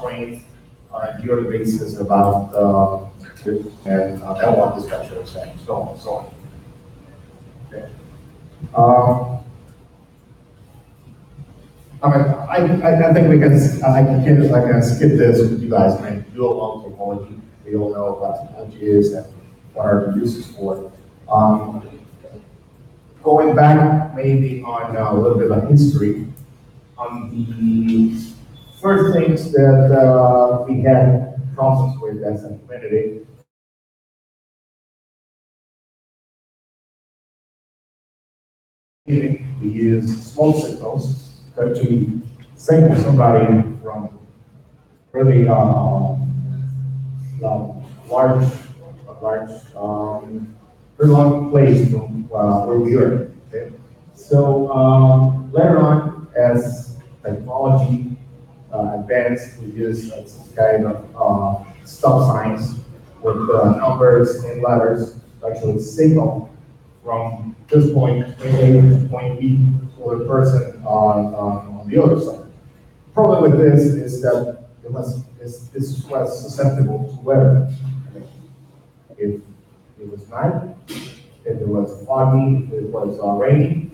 trained on a yearly basis about and L1 dispatcher and so on and so on. Okay. I think I can skip this with you guys. I mean, you all know technology. We all know what technology is and what are the uses for. Going back maybe on a little bit of history, on the first things that we had problems with as a community. We use smoke signals to actually signal somebody from really large, very long place from where we are. Okay? So later on, as technology advanced, we use some kind of stop signs with numbers and letters to actually signal from this point A to point B for the person on the other side. The problem with this is that this was susceptible to weather. If it was night, if it was foggy, if it was rainy,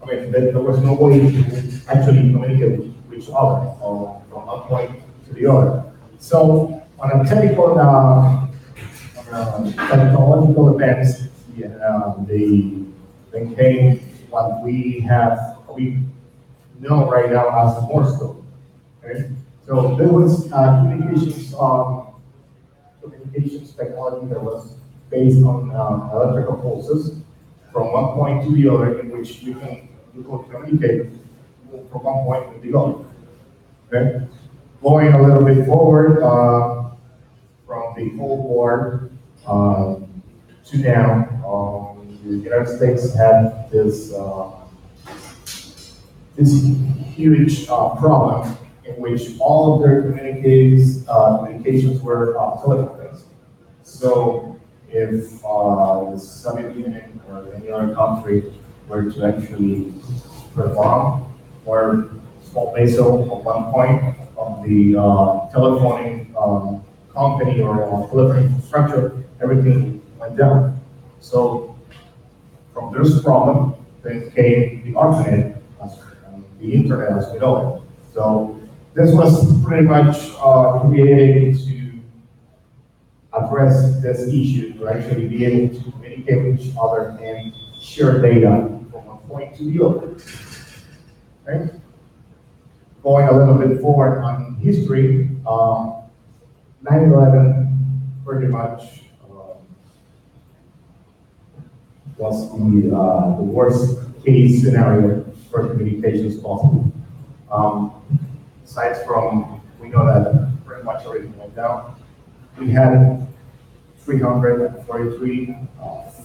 I mean, there was no way to actually communicate with each other from one point to the other. So on a technological events, they became what we know right now as Morse code. Okay? So there was communications technology that was based on electrical pulses from one point to the other, in which you can communicate from one point to the other. Okay? Going a little bit forward from the Cold War to now, the United States had this huge problem in which all of their communications were telephone-based. So if the Soviet Union or any other country were to actually put a bomb or small missile at one point of the telephoning company or telephone infrastructure, everything went down. So from this problem, then came the internet, the internet as we know it. So this was pretty much created to address this issue, to actually be able to communicate with each other and share data from one point to the other. Okay? Going a little bit forward on history, 9/11 pretty much was the worst case scenario for communications possible. Aside from, we know that pretty much everything went down. We had 343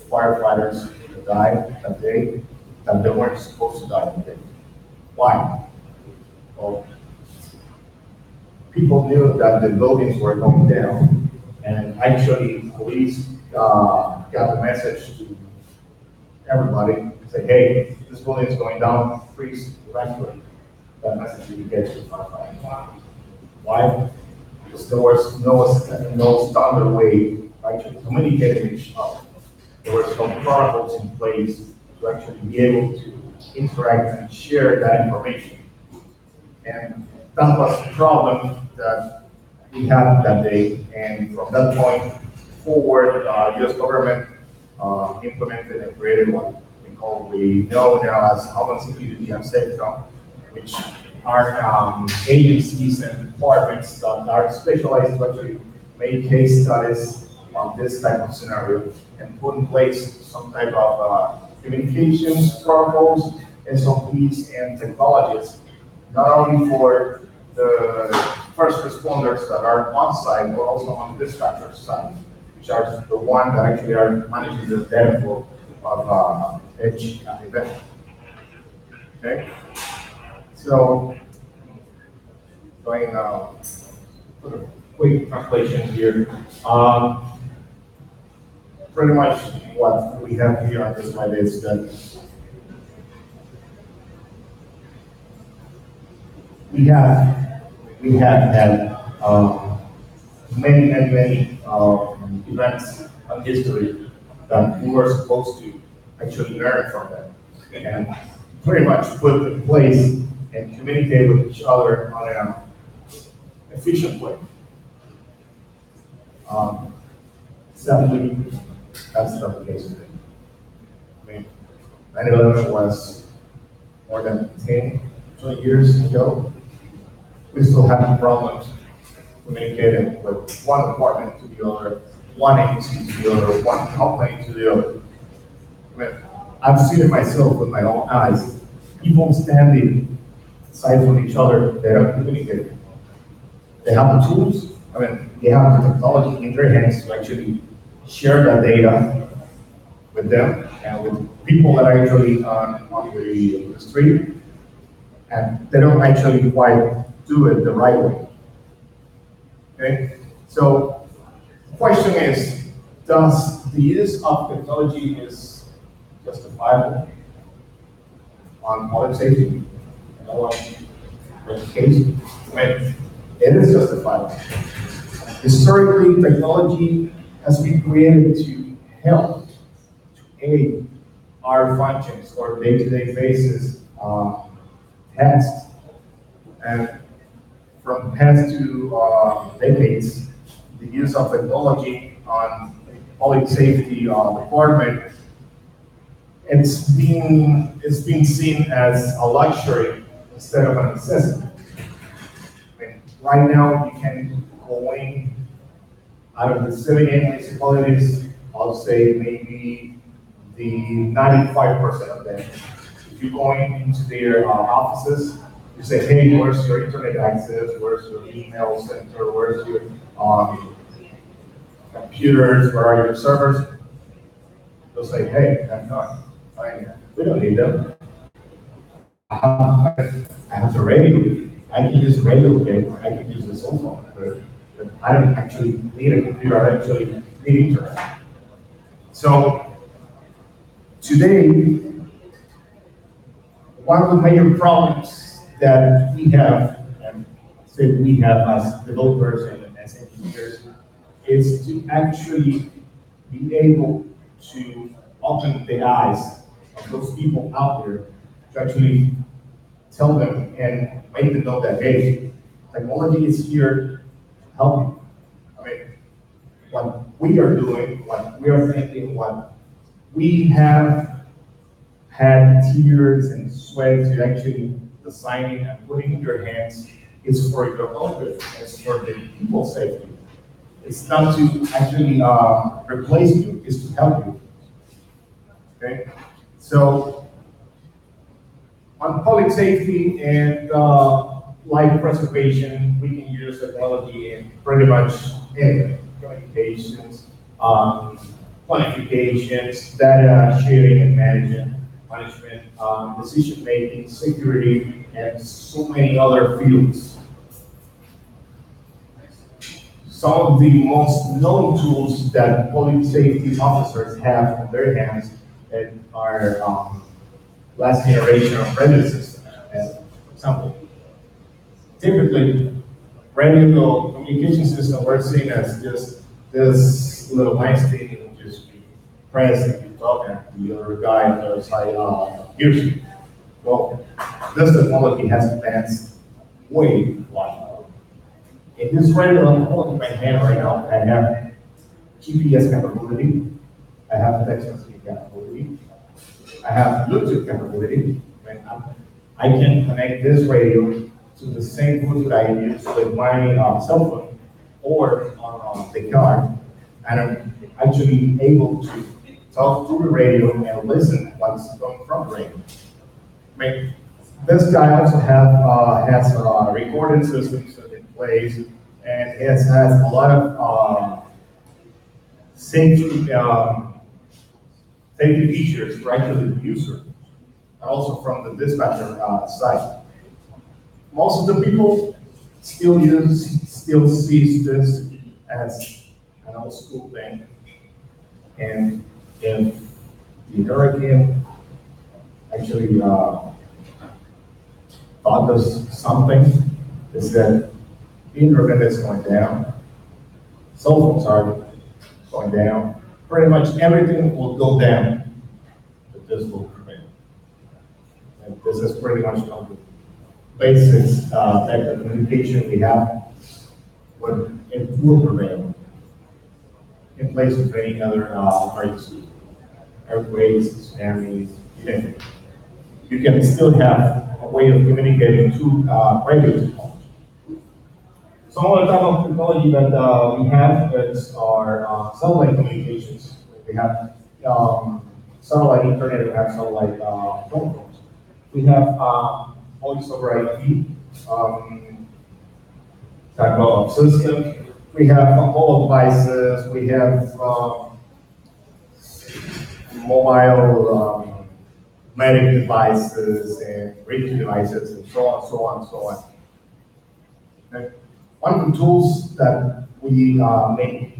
firefighters that died that day, that they weren't supposed to die that day. Why? Well, people knew that the buildings were going down, and actually police got the message to everybody, say, hey, this building is going down, please evacuate. That message didn't get to the firefighter. Why? Because there was no standard way to actually communicate with each other. There were some protocols in place to actually be able to interact and share that information. And that was the problem that we had that day. And from that point forward, US government implemented and created what we know now as Homeland Security and SafeCom, which are agencies and departments that are specialized to actually make case studies on this type of scenario and put in place some type of communications protocols, SOPs, and technologies, not only for the first responders that are on site, but also on the dispatcher side, which are the ones that actually are managing the data flow of each event. Okay? So, going put a quick translation here. Pretty much what we have here on this slide is that we we have had many events on history that we were supposed to actually learn from them and pretty much put in place and communicate with each other on an efficient way. Sadly, that's not the case today. I mean, 9/11 was more than 10, 20 years ago. We still have problems communicating with one department to the other, one agency to the other, one company to the other. I mean, I've seen it myself with my own eyes. People standing aside from each other, they don't communicate. They have the tools, I mean, they have the technology in their hands to actually share that data with them and with people that are actually on the street, and they don't actually quite do it the right way. Okay? So the question is, does the use of technology is justifiable on public safety and on education? I mean, it is justifiable. Historically, technology has been created to help, to aid our functions or day-to-day basis tasks. And from past to decades, the use of technology on public safety department, it's been seen as a luxury instead of a necessity. I mean, right now, you can go in out of the 78 municipalities, I'll say maybe the 95% of them. If you're going into their offices, you say, hey, where's your internet access? Where's your email center? Where's your computers? Where are your servers? They'll say, hey, I'm not. We don't need them. I have the radio. I can use the radio, okay? I can use the cell phone, but I don't actually need a computer. I actually need internet. So today, one of the major problems that we have, and say we have as developers and as engineers, is to actually be able to open the eyes of those people out there to actually tell them and make them know that, hey, technology is here to help you. I mean, what we are doing, what we are thinking, what we have had tears and sweat to actually designing and putting in your hands is for your own good, it's for the people's safety. It's not to actually replace you, it's to help you. Okay? So, on public safety and life preservation, we can use technology in pretty much anything. Communications, planifications, data sharing and management, management, decision making, security, and so many other fields. Some of the most known tools that public safety officers have in their hands are last generation of radio systems, as for example. Typically, radio communication system we're seeing as just this little nice thing you just press and you talk and the other guy on the other side hears you. Well, this technology has advanced way more. In this radio I'm holding in my hand right now, I have GPS capability, I have text messaging capability, I have Bluetooth capability. I can connect this radio to the same Bluetooth I use with my cell phone or on the car, and I'm actually able to talk through the radio and listen what's coming from the radio. I mean, this guy also has recording systems in place, and it has a lot of safety features for actually the user, and also from the dispatcher side. Most of the people still sees this as an old school thing, and if the hurricane actually taught us something, is that internet is going down, cell phones are going down, pretty much everything will go down, but this will prevail. And this is pretty much one of the basics type of communication we have, but it will prevail in place of any other emergency, earthquakes, tsunamis, anything. You can still have a way of communicating to radio technology. Some other type of technology that we have is our satellite communications. We have satellite internet, we have satellite phone calls. We have voice over IP type of system. We have mobile devices, we have mobile medical devices and radio devices and so on, so on, so on. Okay. One of the tools that we make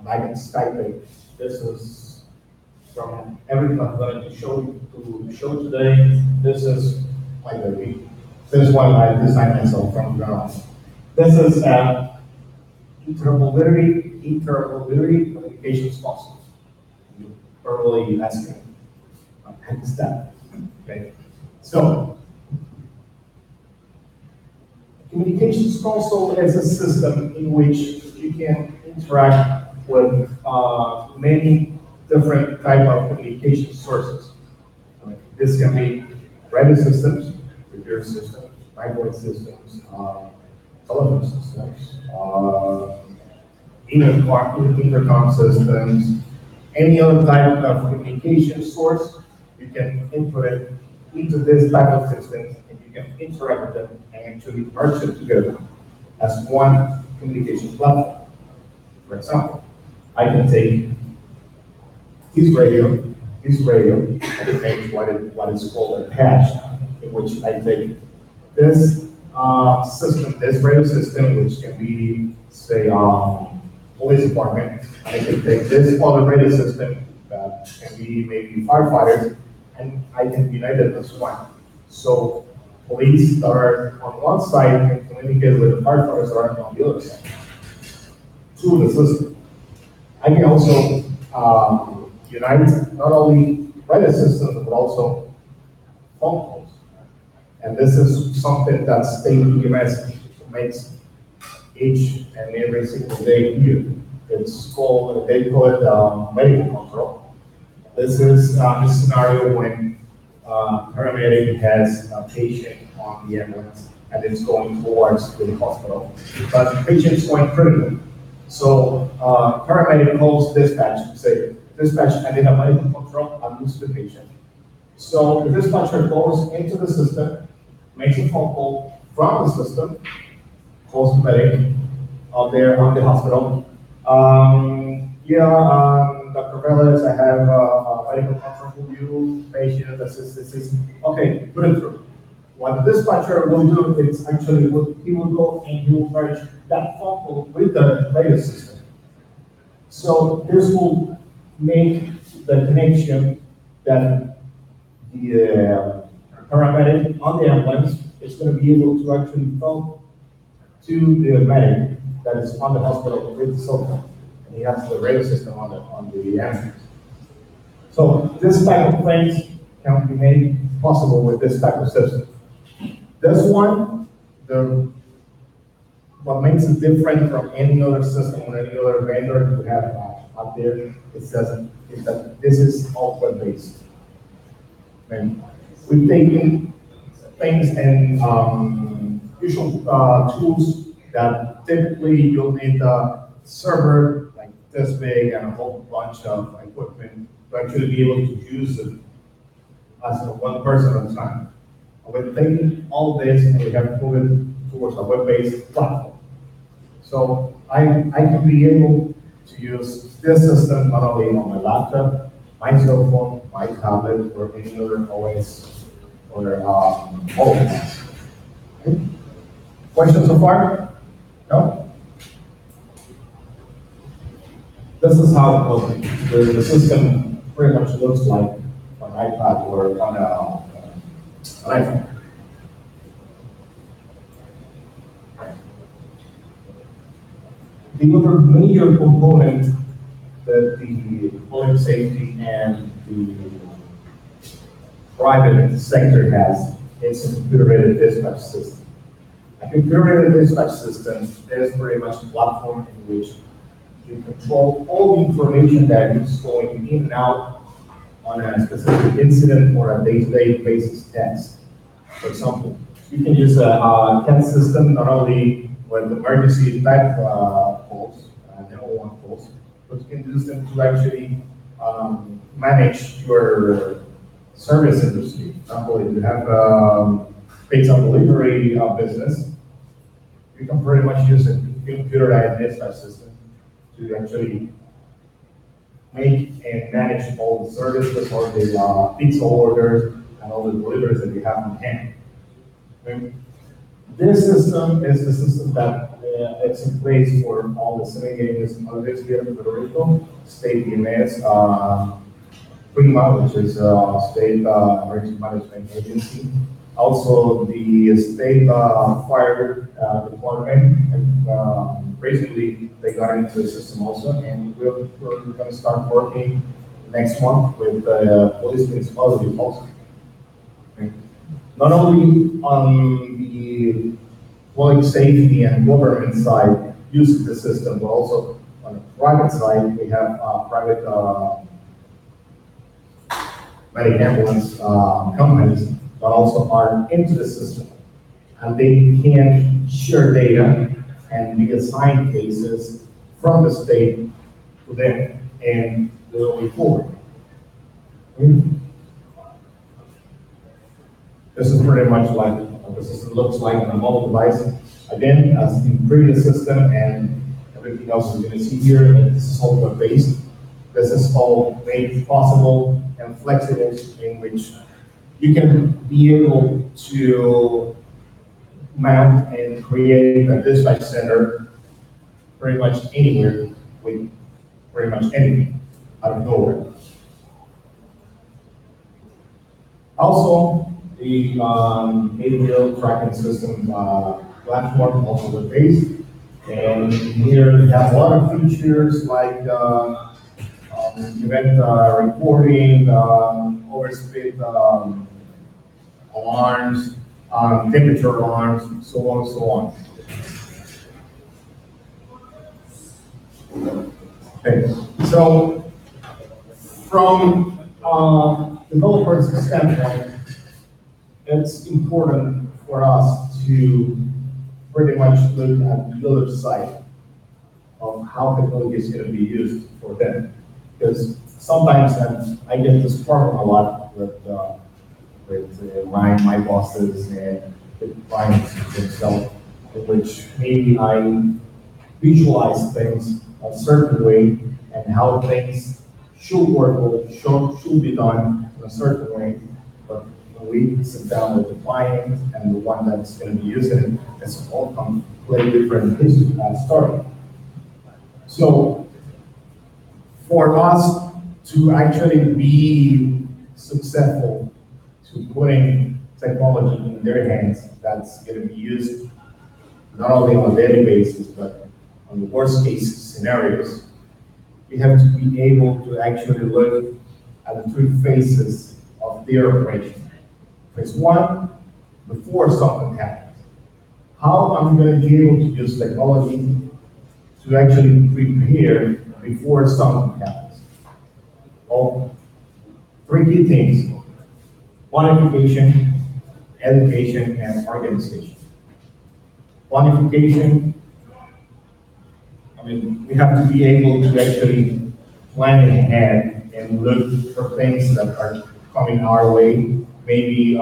back in Skype, this is from everything I'm going to show today. This is my baby. This is one I designed myself from ground. This is interoperability communications process. You probably asking, what is that? Okay. So, communications console is a system in which you can interact with many different type of communication sources. This can be radio systems, computer systems, microwave systems, telephone systems, intercom systems, any other type of communication source. You can input it into this type of system, and you can interact with them and actually merge them together as one communication platform. For example, I can take this radio, and make what is called a patch, in which I take this system, this radio system, which can be, say, police department. I can take this other radio system that can be maybe firefighters, and I can unite it as one. So police that are on one side can communicate with the firefighters that are on the other side through the system. I can also unite not only radio systems, but also phone calls. And this is something that state EMS makes each and every single day here. It's called, they call it medical control. This is a scenario when paramedic has a patient on the ambulance and it's going towards the hospital, but the patient's going critical. So paramedic calls dispatch to say, dispatch, I need a medical control, I'm losing the patient. So the dispatcher goes into the system, makes a phone call from the system, calls the medic out there on the hospital. Dr. Velez, I have a medical control for you, patient, this. Okay, put it through. What the dispatcher will do is actually, he will go and he will merge that phone call with the radio system. So this will make the connection that the paramedic on the ambulance is going to be able to actually phone to the medic that is on the hospital with the cell phone. And he has the radio system on the ambulance. So this type of things can be made possible with this type of system. This one, what makes it different from any other system or any other vendor you have out there, is that this is all web-based. And we've taken things and usual tools that typically you'll need a server like this big and a whole bunch of equipment to actually be able to use it as one person at a time. We're taking all this and we have moved it towards a web-based platform. So I can be able to use this system not only on my laptop, my cell phone, my tablet, or any other OS or OS. Okay. Questions so far? No? This is how the system pretty much looks like on an iPad or on an iPhone. The other major component that the public safety and the private sector has is a computer-aided dispatch system. A computer-aided dispatch system is pretty much a platform in which you control all the information that is going in and out on a specific incident or a day-to-day basis task. For example, you can use a CAN system not only with emergency type calls, 911 calls, but you can use them to actually manage your service industry. For example, if you have pizza delivery business, you can pretty much use a computerized dispatch system to actually make and manage all the services, all the pizza orders, and all the deliveries that you have on hand. This system is the system that it's in place for all the 7 municipalities here in Puerto Rico, state EMS, PRIMA, which is State Emergency Management Agency. Also, the State Fire Department, recently they got into the system also, and we're going to start working next month with the police municipalities also. Okay. Not only on the public safety and government side using the system, but also on the private side, we have private medic ambulance companies that also are into the system. And they can share data and be assigned cases from the state to them and going forward. This is pretty much like what the system looks like on a mobile device. Again, as the previous system and everything else you're going to see here, this is all web-based. This is all made possible and flexible in which you can be able to mount and create a dispatch center pretty much anywhere with pretty much anything out of nowhere. Also, the ADL tracking system platform also web-based, and here we have a lot of features like event reporting, overspeed alarms, temperature alarms, so on and so on. Okay, so from developer's standpoint, it's important for us to pretty much look at the other side of how technology is going to be used for them. Because sometimes I get this problem a lot with my bosses and with clients themselves, in which maybe I visualize things a certain way and how things should work or should be done in a certain way. But when we sit down with the client and the one that's going to be using it, it's all completely different story. So for us to actually be successful to putting technology in their hands that's going to be used not only on a daily basis, but on the worst case scenarios, we have to be able to actually look at the three phases of their operation. Phase one, before something happens. How I'm going to be able to use technology to actually prepare before something happens. Well, three key things: planification, education, and organization. Planification, I mean, we have to be able to actually plan ahead and look for things that are coming our way, maybe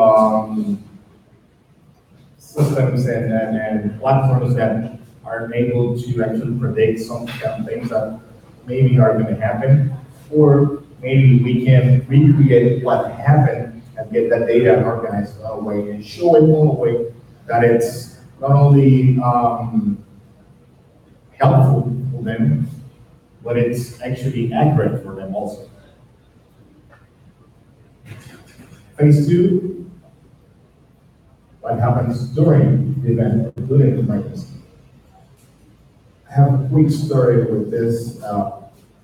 systems and platforms that are able to actually predict some kind of things that maybe are going to happen, or maybe we can recreate what happened and get that data organized in a way and show it in a way that it's not only helpful for them, but it's actually accurate for them also. Phase two, what happens during the event, during the emergency. I have a quick story with this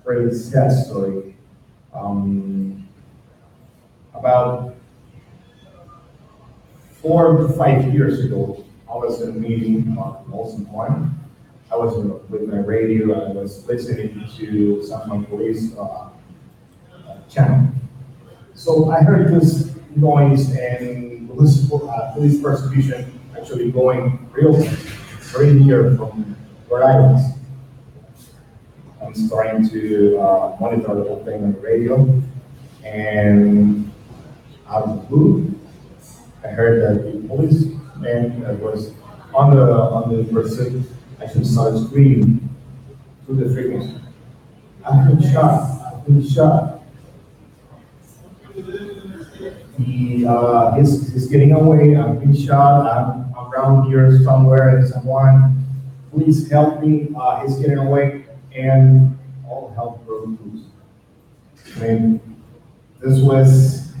very sad story. Um, about 4 to 5 years ago, I was in a meeting on Molson Point. I was with my radio. I was listening to some police channel. So I heard this noise and police persecution actually going real very near from where I was. I'm starting to monitor the whole thing on the radio, and out of the blue, I heard that the policeman that was on the pursuit actually started screaming through the frequency. I've been shot. I've been shot. He's getting away. I've been shot. I'm around here somewhere, and someone, please help me. He's getting away, and all hell broke loose. I mean, this was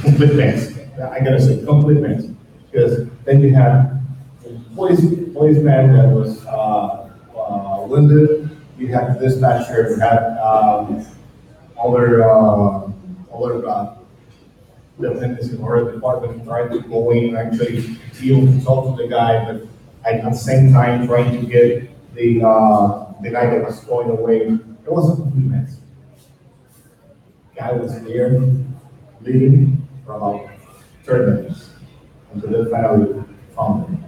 complete mess. I gotta say, complete mess. Because then you had a policeman that was wounded. You had the dispatcher. You had other lieutenants in our department trying to go in and actually deal and talk to the guy, but at the same time trying to get the guy that was going away. It was a complete mess. Guy was there, bleeding for about 30 minutes until they finally found him.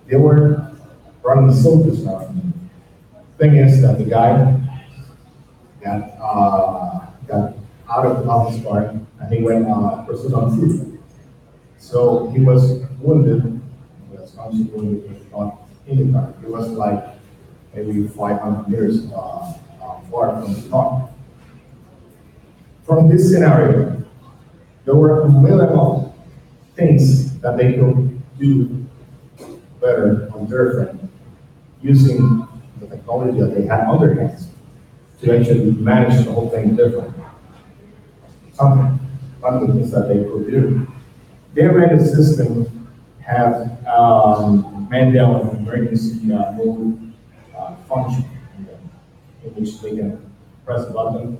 They were running the soldiers now. Thing is that the guy got out of the office car and he went pursuit on foot. So he was wounded, he was consciously wounded, but not in the car. He was like maybe 500 meters far from the car. From this scenario, there were a million of things that they could do better on their front using the technology that they had on their hands to actually manage the whole thing differently. One of the things that they could do. Their radio system have man down an emergency mode function in which they can press a button.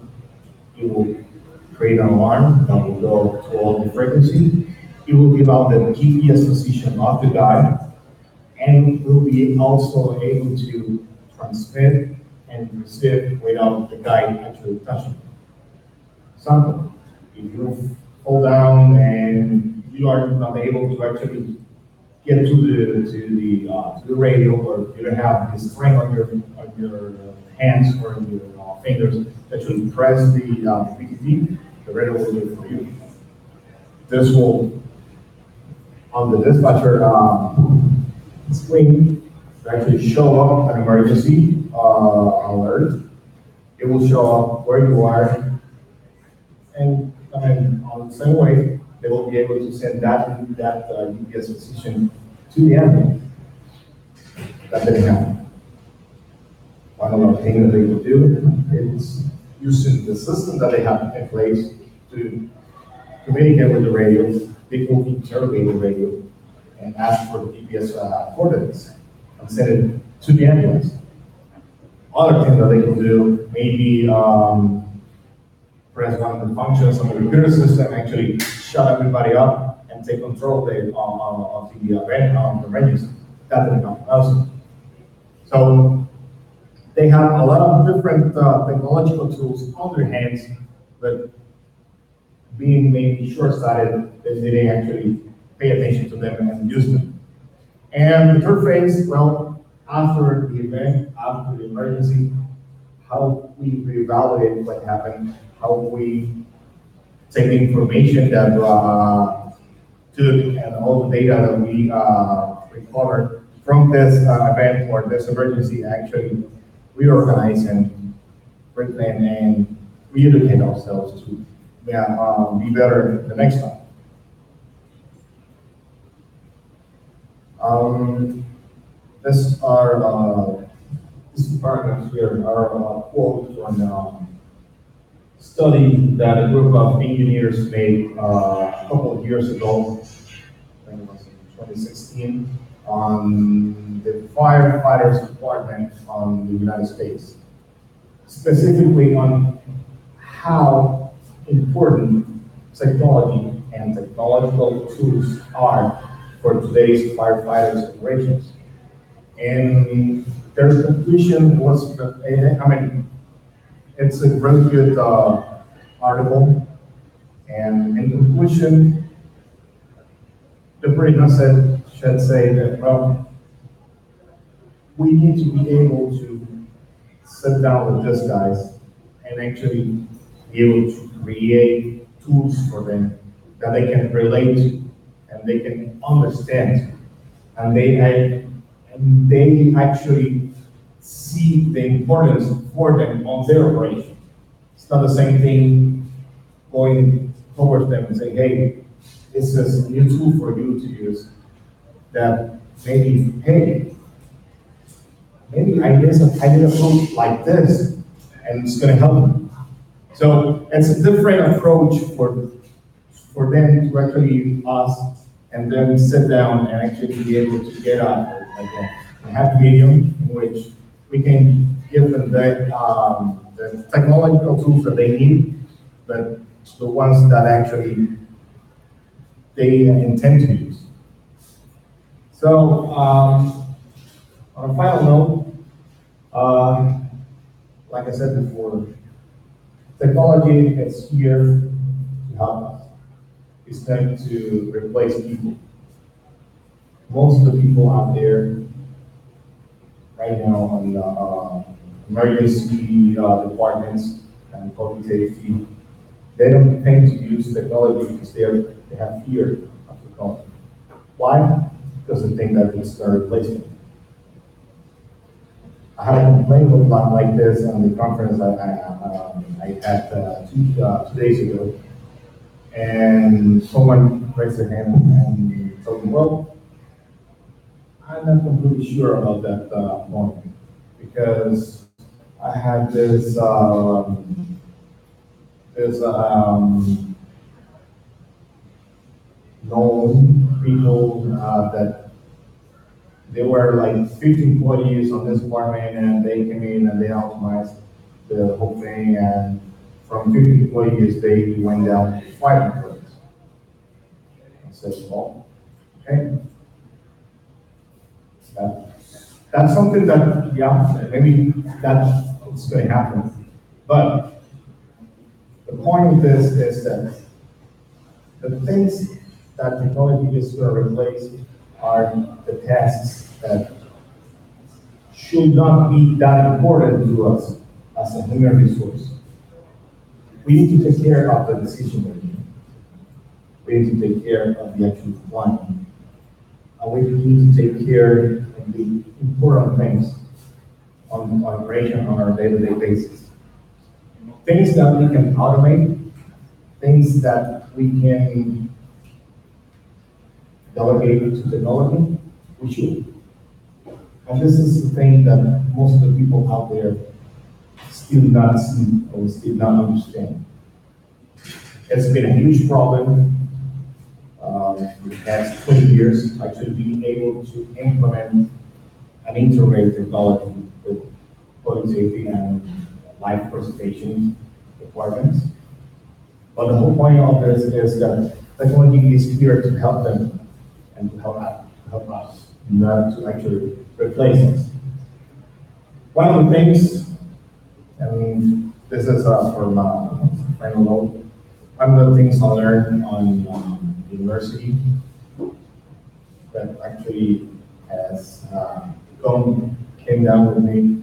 It will create an alarm that will go to all the frequency. It will give out the GPS position of the guy, and will be also able to transmit and receive without the guy actually touching. Example, if you fall down and you are not able to actually get to the radio, or you don't have the strength on your hands or your fingers that you press the PTT, the radio will do it for you. This will, on the dispatcher screen, actually show up an emergency alert. It will show up where you are, and on the same way, they will be able to send that GPS position to the ambulance. That didn't happen. One of the things that they will do is using the system that they have in place to communicate with the radio. They will interrogate the radio and ask for the GPS coordinates and send it to the ambulance. Other things that they can do, maybe press one of the functions of the computer system, actually shut everybody up and take control of the event of the emergency. That didn't happen also. So they have a lot of different technological tools on their hands, but being maybe short-sighted, they didn't actually pay attention to them and use them. And the third phase, well, after the event, after the emergency, how we reevaluate what happened, how we take the information that took and all the data that we recovered from this event or this emergency, actually reorganize and replan and re-educate ourselves to be better the next time. This paragraphs here are quotes from a study that a group of engineers made a couple of years ago. I think it was in 2016. on the firefighters department on the United States, specifically on how important technology and technological tools are for today's firefighters operations. And their conclusion was, I mean, it's a really good article. And in conclusion, the Britain should say that, well, we need to be able to sit down with these guys and actually be able to create tools for them that they can relate to and they can understand. And they actually see the importance for them on their operation. It's not the same thing going towards them and saying, hey, this is a new tool for you to use that maybe, hey, maybe I did a tool like this and it's gonna help me. So it's a different approach for them to actually ask and then sit down and actually be able to get up a happy medium in which we can give them the technological tools that they need, but the ones that actually they intend to use. So on a final note, like I said before, technology is here to help us. It's meant to replace people. Most of the people out there right now on emergency departments and public safety, they don't tend to use technology because they have fear of technology. Why? Because they think that it's a replacement. I had a complaint like this on the conference I had 2 days ago, and someone raised their hand and told me, well, I'm not completely sure about that point because I had this known people that they were like 50 employees on this department and they came in and they optimized the whole thing, and from 50 employees they went down to 5 employees. I said, well, okay. That's something that, yeah, maybe that's what's going to happen. But the point of this is that the things that technology is going to replace are the tasks that should not be that important to us as a human resource. We need to take care of the decision making. We need to take care of the actual planning. And we need to take care of the important things on operation on our day-to-day basis. Things that we can automate, things that we can delegate to technology, we should. And this is the thing that most of the people out there still not see or still not understand. It's been a huge problem in the past 20 years, actually being able to implement and integrate technology with public safety and life preservation requirements. But the whole point of this is that technology is here to help them and to help us, not to actually replace us. One of the things, and this is from final note, one of the things I learned on university that actually has came down with me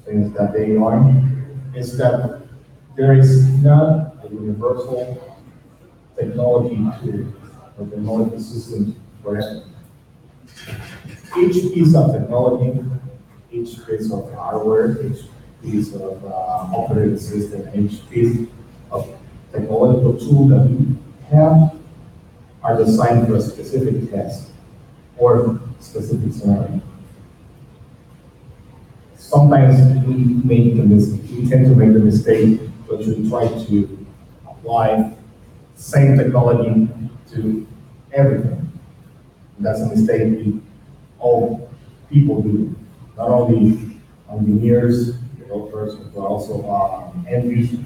since that day on, is that there is not a universal technology tool or technology system for everything. Each piece of technology, each piece of hardware, each piece of operating system, each piece of technological tool that we have are designed for a specific task or specific scenario. Sometimes we tend to make the mistake to actually try to apply same technology to everything. That's a mistake all people do, not only engineers, developers, but also end users.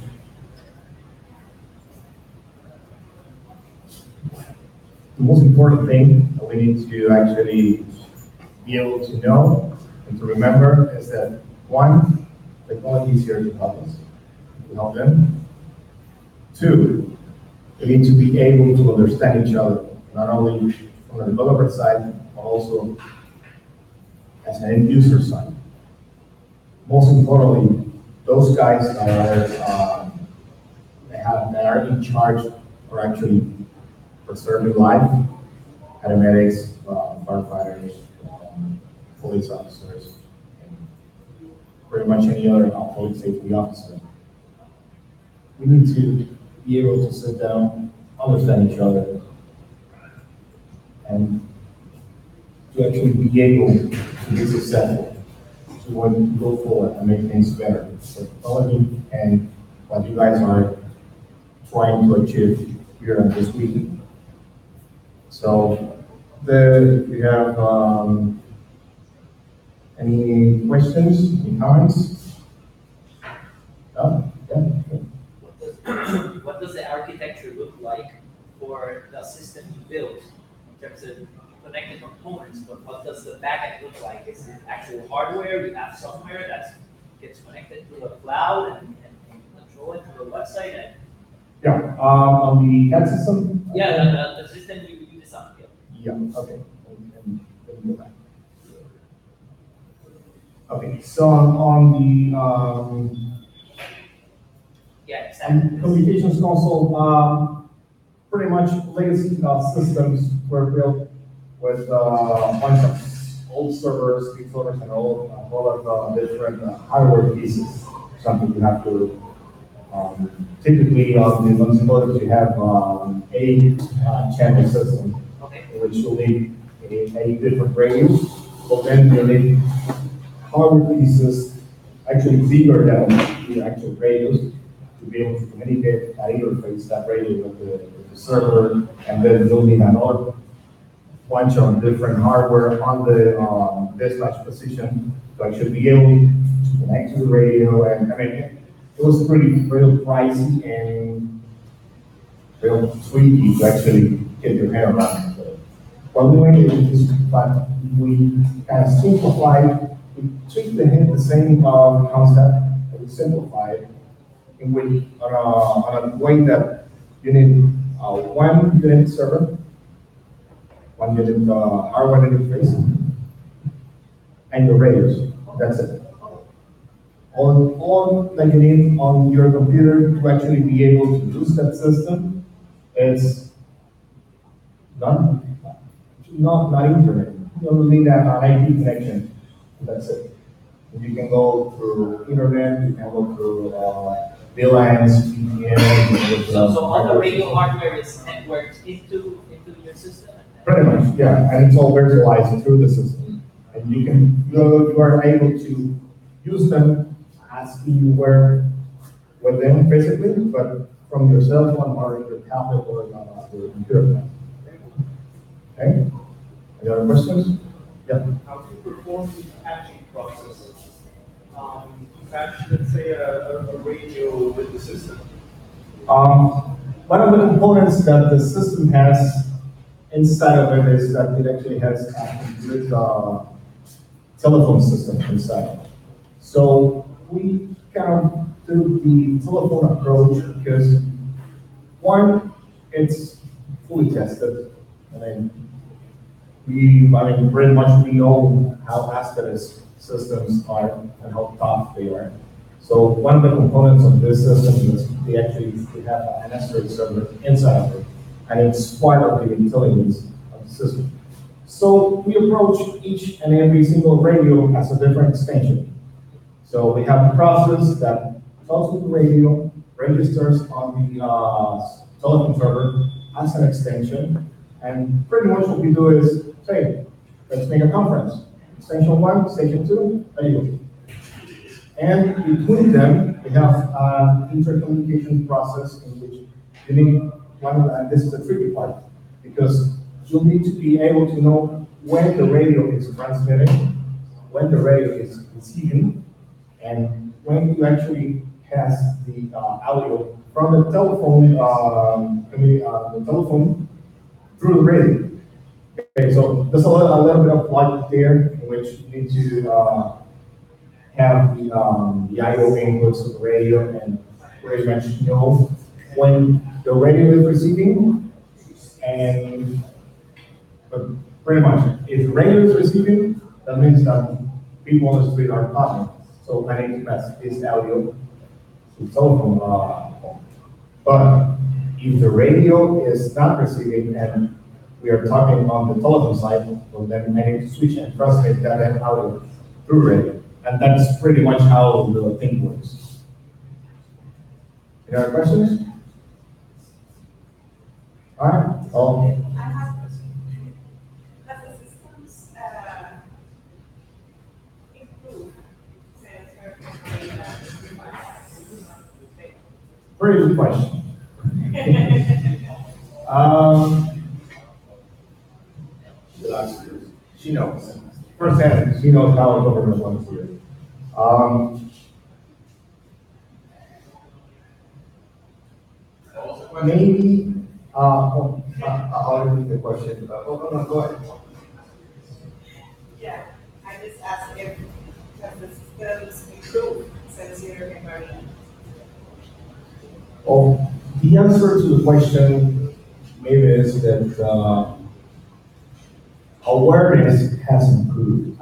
The most important thing that we need to actually be able to know and to remember is that one, technology is here to help us, to help them. Two, we need to be able to understand each other, not only from the developer side, but also as an end user side. Most importantly, those guys that are in charge are actually preserving life, paramedics, firefighters, police officers, and pretty much any other public safety officer. We need to be able to sit down, understand each other, and to actually be able to be successful, to want to go forward and make things better. So technology and what you guys are trying to achieve here in this week. So, do you have any questions, any comments? No? Yeah? What does the architecture look like for the system you built in terms of connected components? But what does the backend look like? Is it actual hardware? You have software that gets connected to the cloud and control it through a website? And Yeah, on the CAD system? yeah, the system you designed. Yeah, okay. Let me go back. Okay, so on the Yeah, exactly. communications console, pretty much legacy systems were built with a bunch of old servers, big servers, and all of different hardware pieces. Something you have to typically on the motors you have a channel system, Okay. which will need a different radios. But then you need hardware pieces actually bigger than the actual radios to be able to communicate that interface, that radio with the server, and then you'll need another bunch of different hardware on the dispatch position to actually be able to connect to the radio. And I mean, it was real pricey and real tricky to actually get your head around. So what we went is, but we kind of simplified. We took the same concept, and we simplified in which on a way that you need one unit server, one unit hardware interface, and your radios. That's it. All that you need on your computer to actually be able to use that system is not internet. You only need an IP connection. That's it. You can go through internet, you can go through VLANs, VPN. So all the radio hardware is networked into your system. Pretty much, yeah, and it's all virtualized through the system, and you are able to use them as you were with them physically, but from your cell phone or your tablet or your computer. Okay. Any other questions? Yeah. How do you perform the patching process? You patch, let's say, a radio with the system. One of the components that the system has inside of it is that it actually has a complete telephone system inside. So we kind of do the telephone approach because one, it's fully tested. Pretty much we know how hazardous systems are and how tough they are. So one of the components of this system is we have an S3 server inside of it, and it's part of the intelligence of the system. So we approach each and every single radio as a different extension. So we have a process that talks with the radio, registers on the telephone server as an extension, and pretty much what we do is say, let's make a conference. Extension 1, station 2, radio. And between them, we have an intercommunication process in which you need one, and this is the tricky part, because you need to be able to know when the radio is transmitting, when the radio is receiving, and when you actually pass the audio from the telephone, the telephone through the radio. Okay, so there's a little bit of logic there in which you need to have the I/O inputs of the radio and pretty much know when the radio is receiving, and but pretty much if the radio is receiving, that means that people on the street are talking. So I need to pass this audio to telephone phone. But if the radio is not receiving and we are talking on the telephone side, well then I need to switch and transmit that audio through radio. And that's pretty much how the thing works. Any other questions? All right. Oh. I have a question. Does the systems improve since Pretty good question. She knows. First hand, she knows how the government wants to do it. Maybe, I'll repeat the question. No, go ahead. Yeah, I just asked if the systems improve since you're converting. Oh, the answer to the question maybe is that awareness has improved.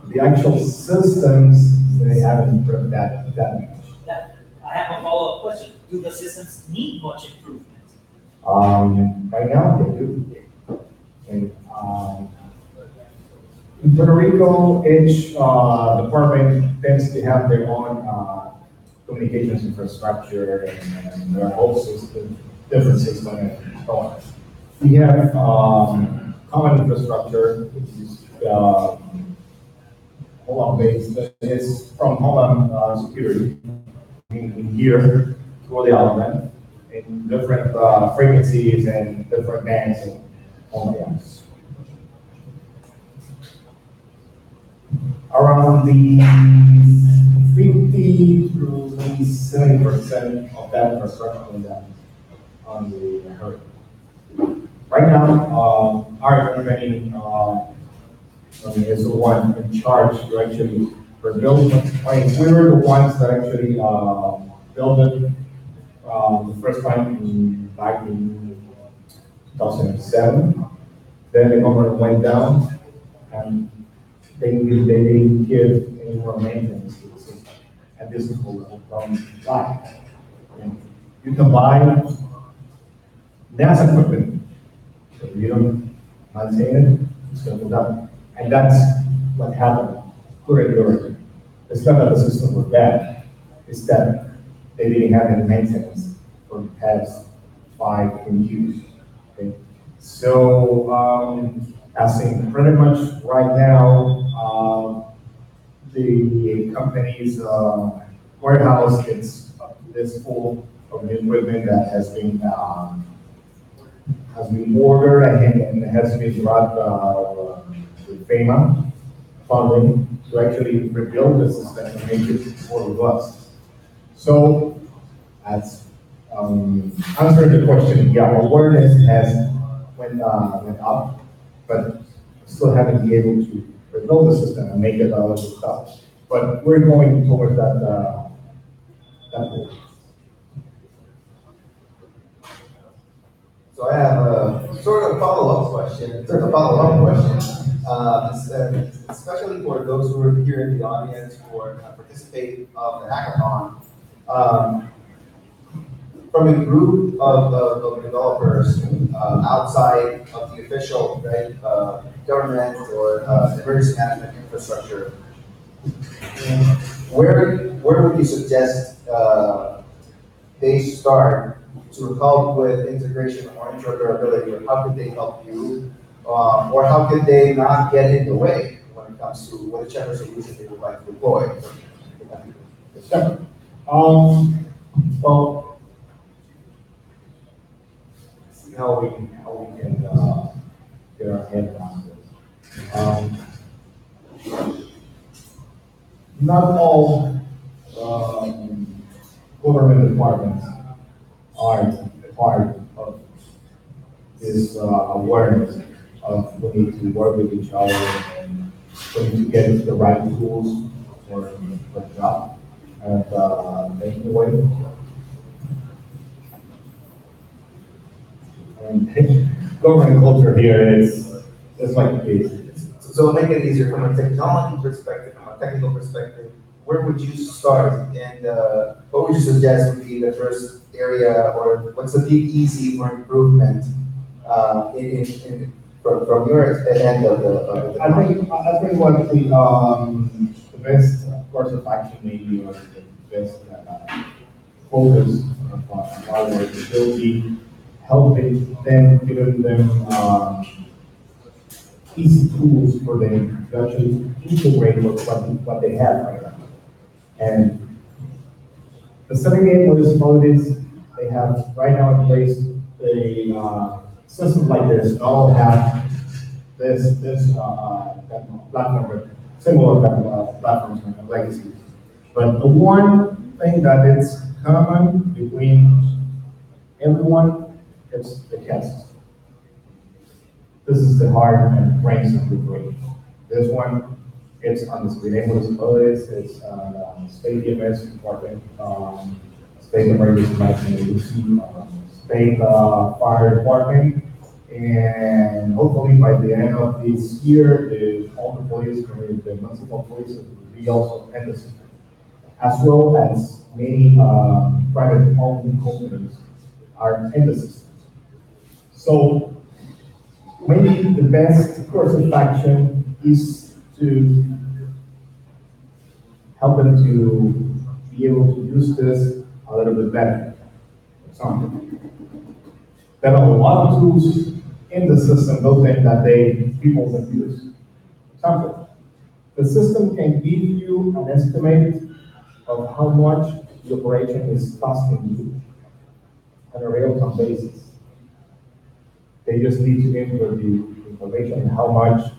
The actual systems, they haven't improved that much. I have a follow-up question. Do the systems need much improvement? Right now, they do. And, in Puerto Rico, each department tends to have their own communications infrastructure and their whole system, different system and so on. We have common infrastructure, which is Holland-based, that is from Holland Security in here through the island in different frequencies and different bands and all that. Around the 50 to maybe 70% of that infrastructure is on the hurricane. Right now, our company is the one in charge to actually rebuild. We were the ones that actually built it the first time back in 2007. Then the government went down and they didn't give any more maintenance to the system. And this is what from buy. You can buy NASA equipment. So if you don't maintain it, it's going to go down. And that's what happened during the hurricane. It's not that the system was bad, it's that they didn't have any maintenance for the past 5 years. Okay? So, as in pretty much right now, the company's warehouse is full of new equipment that has been ordered and has been brought with FEMA funding to actually rebuild the system and make it more robust. So, as answering the question, yeah, awareness has went up, but still haven't been able to rebuild the system and make it all stuff. But we're going towards that goal. So I have a sort of follow-up question, especially for those who are here in the audience or participate of the hackathon. From a group of developers outside of the official government or emergency management infrastructure, where would you suggest they start to help with integration or interoperability, or how could they help you, or how could they not get in the way when it comes to whichever solution they would like to deploy? Well, how we can get our head around this. Not all government departments are part of this awareness of we need to work with each other and we need to get the right tools for the job and making the way. And government culture here is just like this. So to make it easier from a technology perspective, from a technical perspective, where would you start? And what would you suggest would be the first area, or what's the big easy for improvement from your end of the I think what the best course of action maybe, or the best focus of our work will be helping them, giving them easy tools for them to actually integrate with what they have right now. And the 78 municipalities, they have right now in place a system like this. Not all have this platform, but similar platforms and legacy. But the one thing that is common between everyone is the test. This is the heart and brains of the brain. This one, it's on the state municipalities, it's on state EMS department, state emergency management agency, state fire department, and hopefully by the end of this year, all the police, the municipal police will be also in the system, as well as many private owned companies are in the system. So maybe the best course of action is to help them to be able to use this a little bit better. For example, there are a lot of tools in the system built in that people abuse. For example, the system can give you an estimate of how much the operation is costing you on a real-time basis. They just need to input the information, how much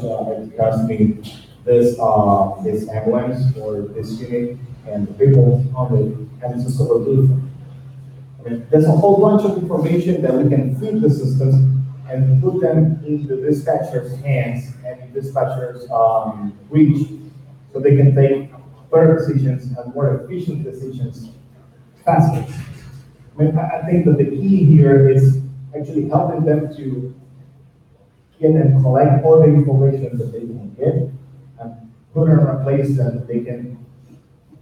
it costs me this ambulance or this unit and the people on the and the system will do. I mean, there's a whole bunch of information that we can feed the systems and put them in the dispatcher's hands and dispatcher's reach, so they can take better decisions and more efficient decisions faster. I mean, I think that the key here is actually helping them to get and collect all the information that they can get and put it in a place that they can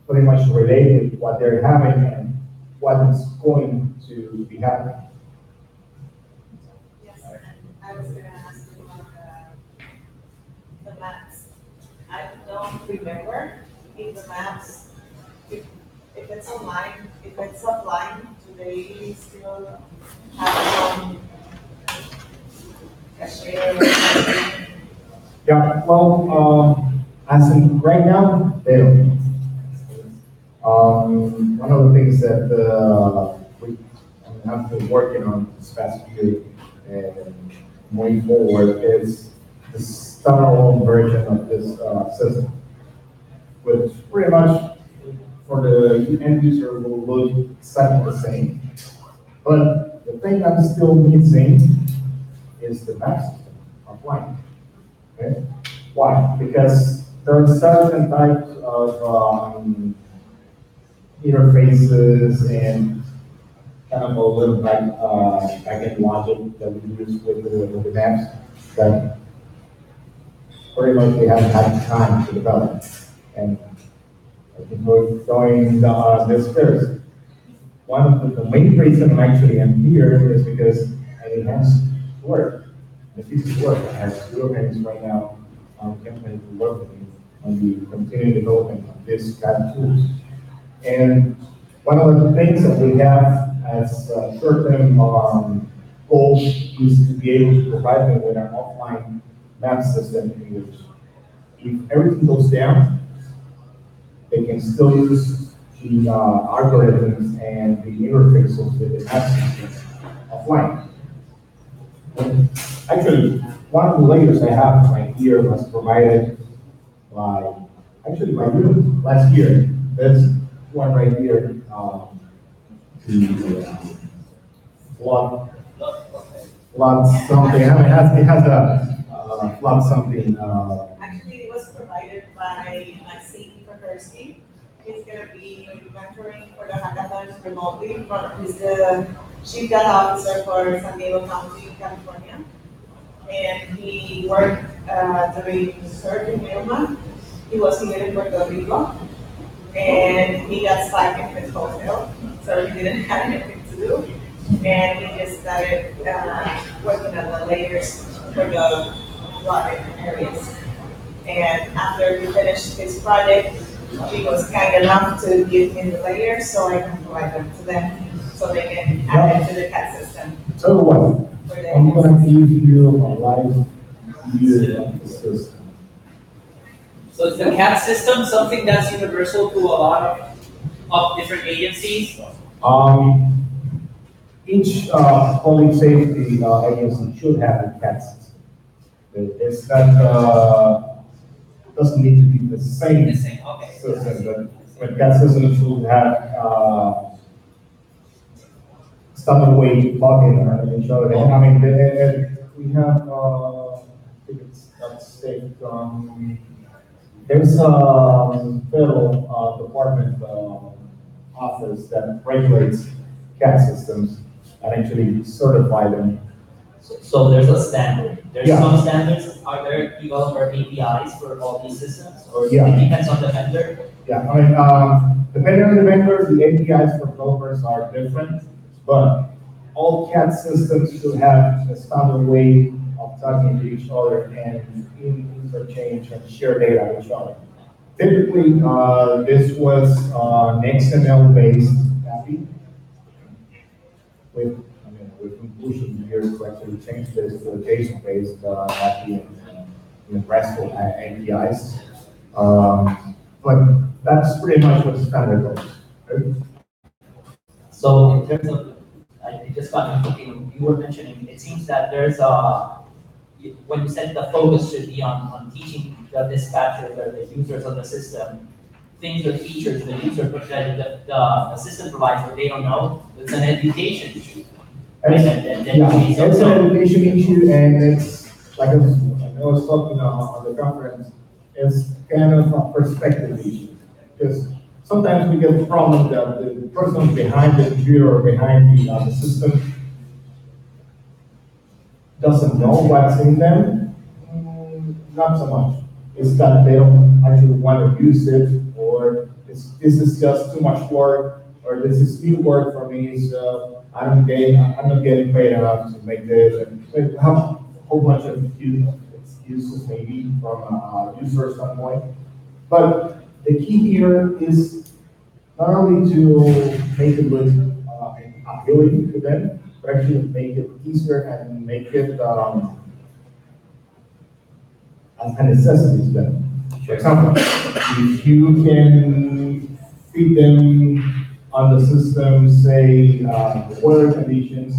pretty much relate with what they're having and what is going to be happening. Yes, and I was gonna ask you about the maps. I don't remember if the maps, if it's online, if it's offline, do they still have some cashier? Yeah, well, as in right now, they don't. One of the things that we have been working on this past year and moving forward is the standalone version of this system, which pretty much for the end user will look exactly the same. But the thing I'm still missing is the map system offline. Okay? Why? Because there are certain types of interfaces and kind of a little back-end logic that we use with the maps that pretty much we haven't had time to develop. And I think we're going this first. One of the main reasons I'm actually here is because it has to work. The piece of work has two organizations right now campaign to work with me on the continued development of this kind of tools. And one of the things that we have as short-term goal is to be able to provide them with an offline map system in which if everything goes down, they can still use the algorithms and the interfaces with the map system offline. And actually, one of the layers I have right here was provided by, actually by you last year. There's one right here, the flood, something, it has a, flood something, Actually, it was provided by Maxine Kopersky. He's gonna be mentoring for the hackathon remotely, but he's the chief data officer for San Diego County, California. And he worked during Hurricane Irma. He was here in Puerto Rico, and he got stuck in his hotel, so he didn't have anything to do. And he just started working on the layers for the flooded areas. And after we finished his project, he was kind enough to give me the layers so I can provide them to them so they can add it to the CAD system. so what? For the I'm gonna give you a live view of the system. So is the CAD system something that's universal to a lot of different agencies? Each public safety agency should have a CAD system. It's not, doesn't need to be the same The same, okay. system, but CAD systems should have standard way to plug in and show it. I mean, we have, I think that's safe. There's a federal department office that regulates CAD systems and actually certify them. So there's a standard. There's Yeah. some standards. Are there developer APIs for all these systems, or Yeah. it depends on the vendor? Yeah, I mean, depending on the vendor, the APIs for developers are different, but all CAD systems should have a standard way of talking to each other and interchange and share data with each other. Typically, this was an XML-based API. We've been pushing years to actually change this to a JSON-based API and RESTful APIs. But that's pretty much what the standard goes. Right? So in terms of, I just got thinking, you were mentioning, it seems that there's when you said the focus should be on teaching the dispatchers or the users of the system, things or features the user, the system provides that they don't know, it's an education issue. Right? Yeah, it's an education issue, and it's like I was talking on the conference, it's kind of a perspective issue. Because sometimes we get the problem that the person behind the computer or behind the system doesn't know what's in them. Not so much. It's that they don't actually want to use it, or this is just too much work, or this is new work for me, so I'm not getting paid enough to make this. And so we have a whole bunch of excuses maybe from a user standpoint. But the key here is not only to make it look appealing to them, but actually make it easier and make it a necessity to them. For example, if you can feed them on the system, say, weather conditions,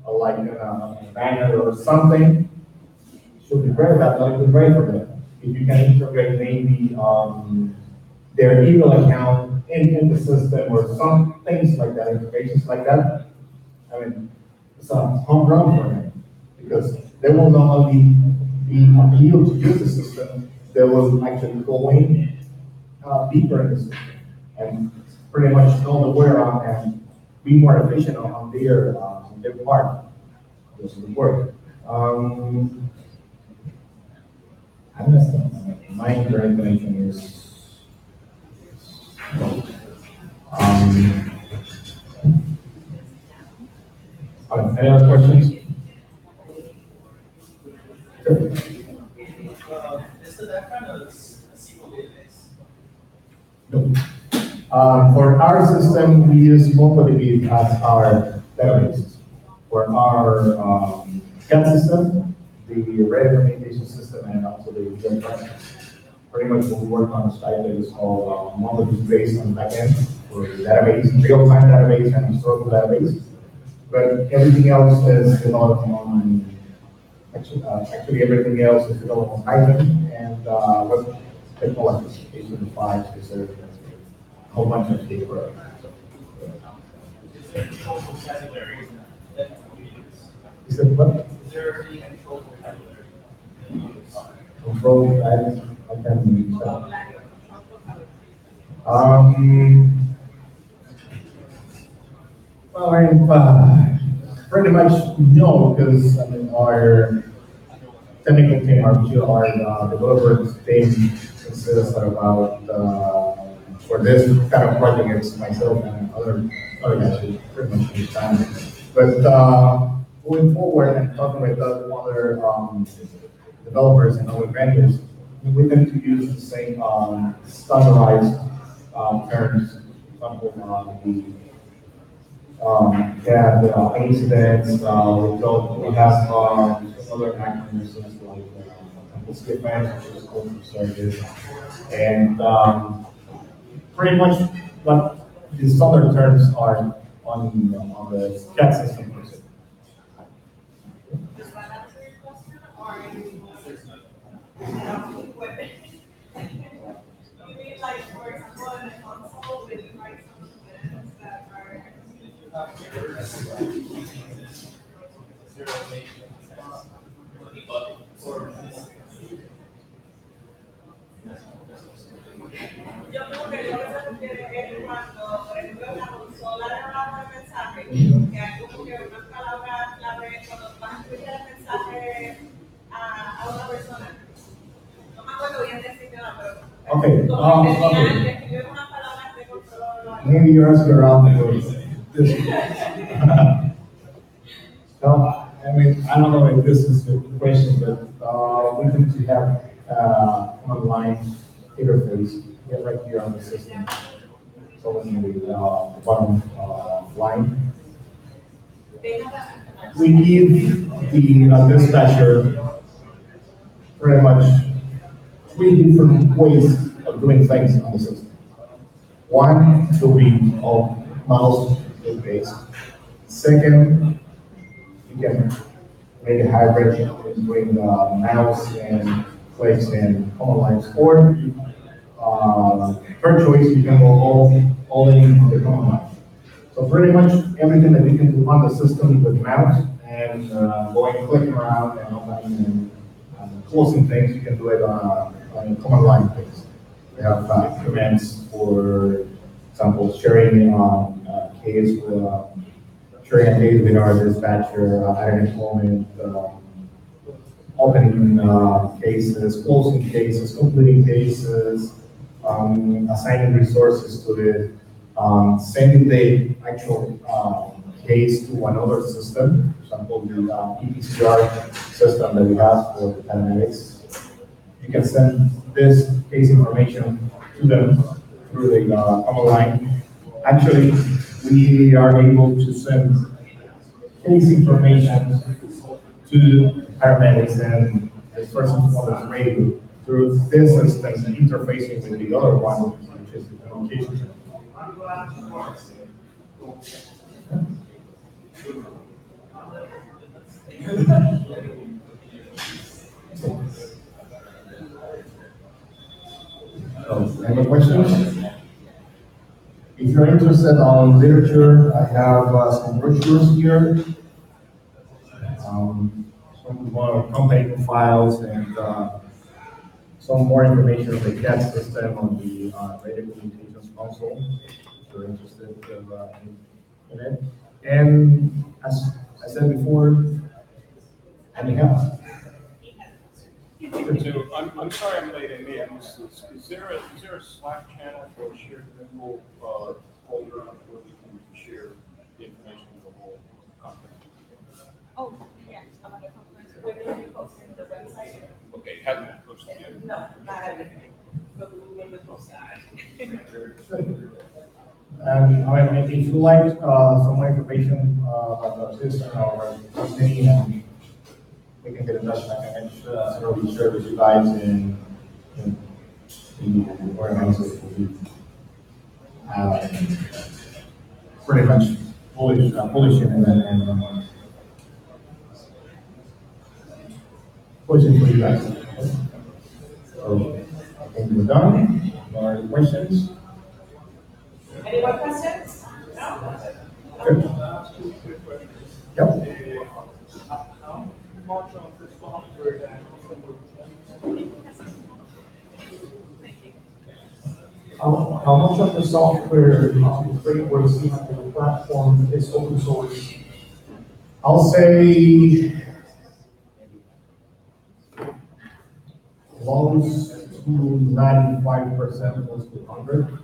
like a banner or something, should be great. That would be great for them. If you can integrate maybe their email account in the system or some things like that, integrations like that, I mean, it's a home run for them because they will not only be appealed to use the system, they will actually go in deeper in the system and pretty much know the way around and be more efficient on their part of the work. I understand. My information is. Any other questions? Sure. Is that kind of SQL database? No. For our system, we use MongoDB as our database. For our CAD system, the red communication system, and also the web process. Pretty much what we work on the site that is called MongoDB based on backend for the database, real-time database and historical database. but everything else is developed on, actually everything else is developed on Python and web technology, HTML5, is a whole bunch of paper. Is there control vocabulary that you use? Is it what? Is there any control vocabulary that you use? Control, I can use that. Um, well, pretty much no, because I mean, our technical team, our developers team consists of about, for this kind of project, it's myself and other guys who pretty much understand. But going forward and talking with other developers and other vendors, we tend to use the same standardized terms. For example, incidents, we have other acronyms like skip match, which is code for service, and pretty much what the standard terms are on the CAD system per se. Does that answer your question, or you mean like, for example, in a console, when you write some commands that are yo creo que lo que se refiere es cuando, por ejemplo, en la consola de abajo del mensaje, que hay como que unas palabras clave cuando vas a escribir el mensaje a una persona. No me acuerdo bien decirlo, pero Okay, como que okay. tenían que escribir unas palabras de control. Maybe you're asking around this. No, I mean, I don't know if this is the question, but we need to have online interface right here on the system. So in the bottom line, we give the dispatcher pretty much 3 different ways of doing things on the system. One will be all mouse based. Second, you can make a hybrid between mouse and clicks and command lines. Or third choice, you can go all in the command line. So pretty much everything that you can do on the system with mouse and going clicking around and opening and closing things, you can do it on a command line base. We have commands for example, sharing case with sharing a case with our dispatcher, adding employment, opening cases, closing cases, completing cases, assigning resources to it, sending the actual case to another system, for example, the EPCR system that we have for the paramedics. You can send this case information to them through the command line. Actually, we are able to send case information to paramedics and the first responders radio through this system interfacing with the other one, which is the communication. Any questions? If you're interested on literature, I have some brochures here. Some more contact files and some more information on the CAD system on the radio communications console. If you're interested in it. And as I said before, anything else? So I'm sorry I'm late. I may have missed this. Is there a Slack channel for a shared Google folder where we can share the information with the whole company? Oh, yeah, I'm on the conference. We're going to be posting the website. Okay, haven't been posted yet. No, not everything, but we will be posting. And I mean, if you like some more information about the system or company, we can get in touch. I can certainly share with you guys and organize it. Pretty much polishing and pushing for you guys. So, I think we're done. More questions? Any more questions? No? Good. Two quick questions. Yep. How much of the software that How much of the software frameworks in the platform is open source? I'll say close to 95%, close to 100.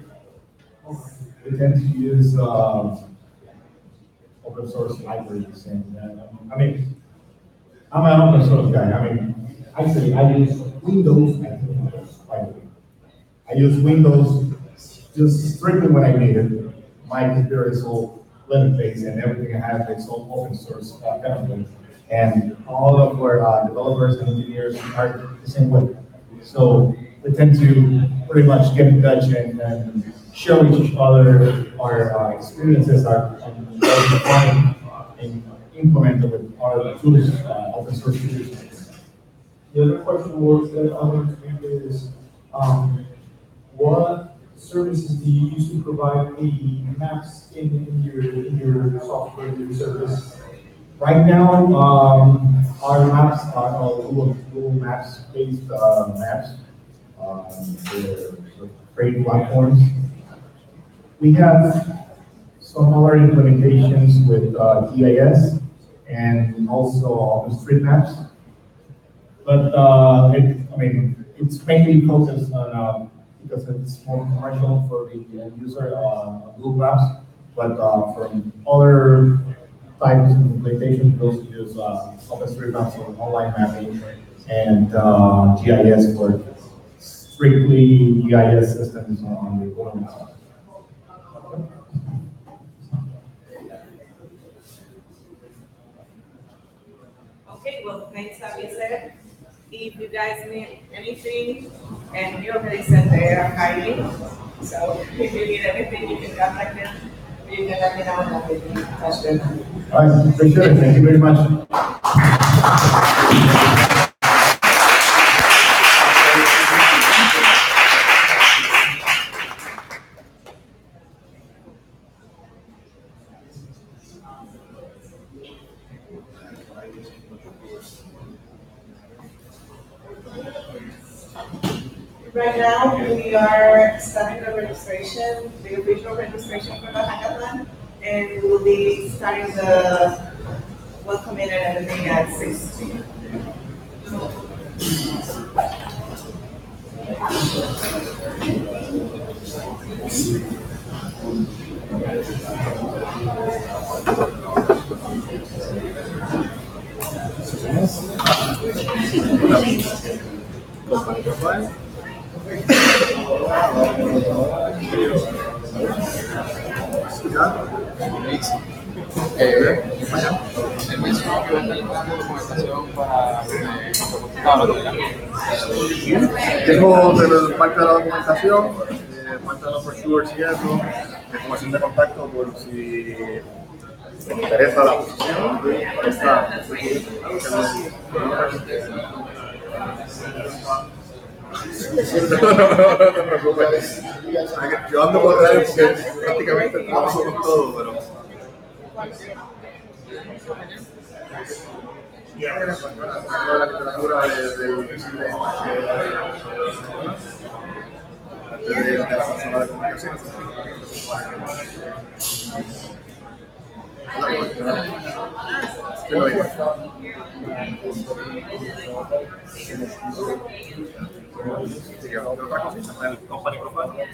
We tend to use open source libraries, and I mean, I'm an open source guy. I mean, actually, I use Windows and Linux, by the way. I use Windows just strictly when I need it. My computer is all Linux-based, and everything I have is all open source kind of thing. And all of our developers and engineers are the same way. So we tend to pretty much get in touch and show each other our experiences, and what we find and implement it with our tools, open source tools. The other question was that is, what services do you use to provide the maps in your software, in your service? Right now, our maps are all Google Maps based maps. They're great platforms. We have some other implementations with GIS and also OpenStreetMaps. But it's mainly focused on because it's more commercial for the user Google Maps. But from other types of implementations, we also use OpenStreetMaps for online mapping and GIS for strictly GIS systems on the government side. Okay, well, thanks, that being said, if you guys need anything, and you already said they are hiring, so if you need anything, you can contact them, you can let me know, and I'll be in touch with them. All right, appreciate it. Thank you very much. Right now, we are starting the registration, the official registration for the hackathon, and we will be starting the welcoming and everything at 6. El mismo que va a estar entrando documentación para Tengo parte de la documentación, parte de los brochures y eso, información de contacto por si les interesa la posición. No te preocupes. Yo ando por ahí porque prácticamente trabajo con todo, pero... la literatura del visible de la persona de comunicación. ¿Qué lo digo? Otra cosita, el company profile.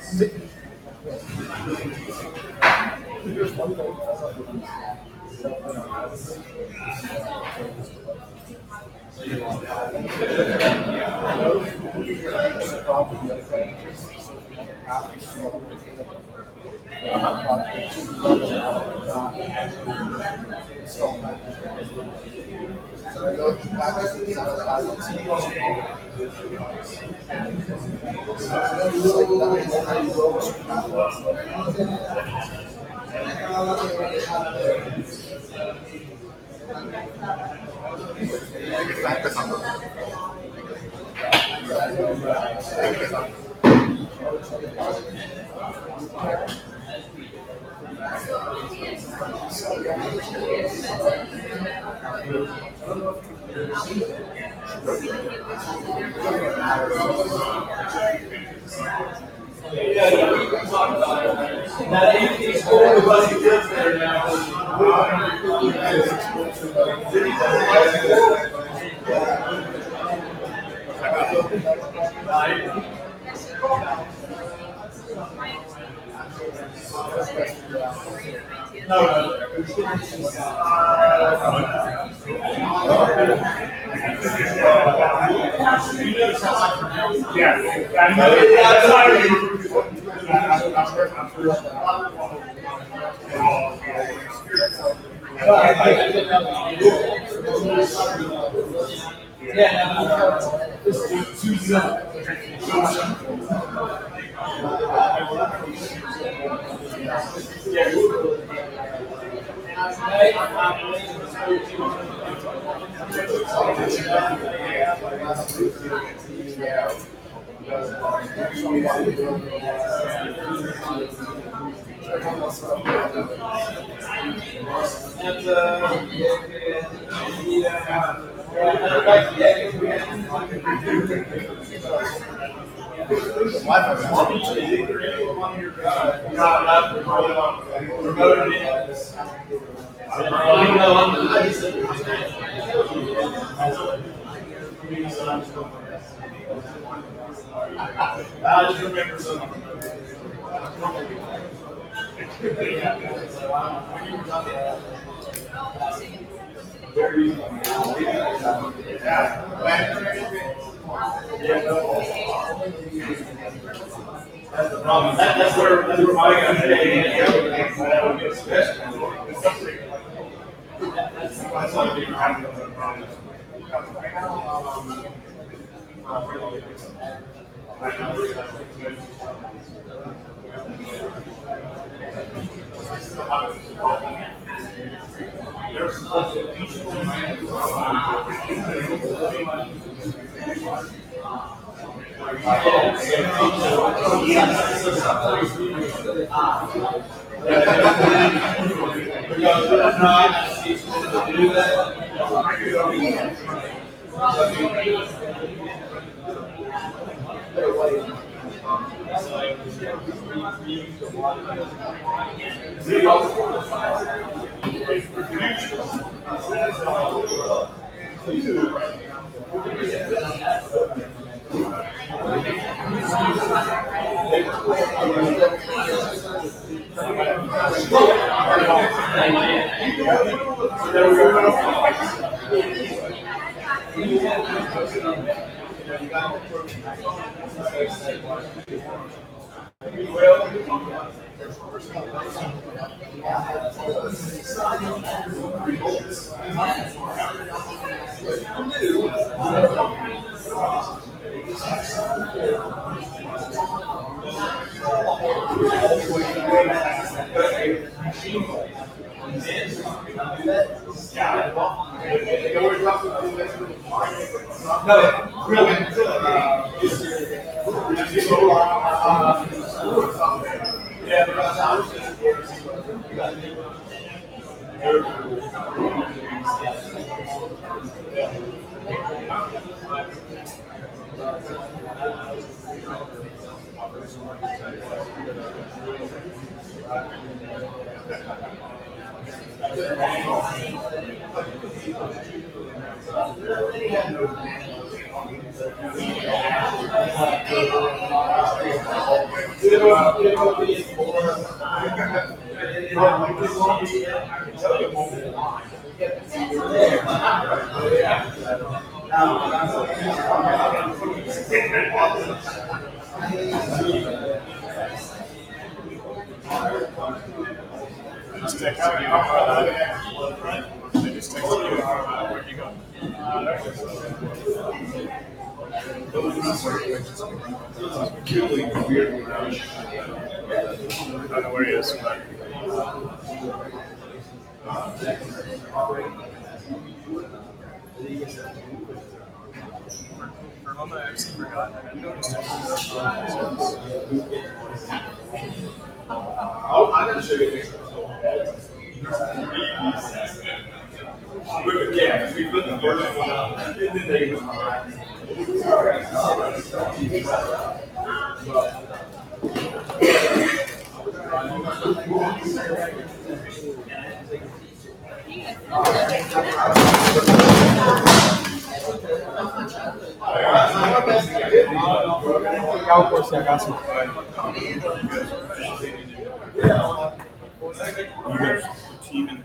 Sí. just texting you they just texting you where you go. Really weird. I don't know where he is, but. For a moment, I actually forgot. I noticed it. I'm gonna show you a picture. Yeah, we put the first one up, and then they go. Por si acaso. You guys, the team in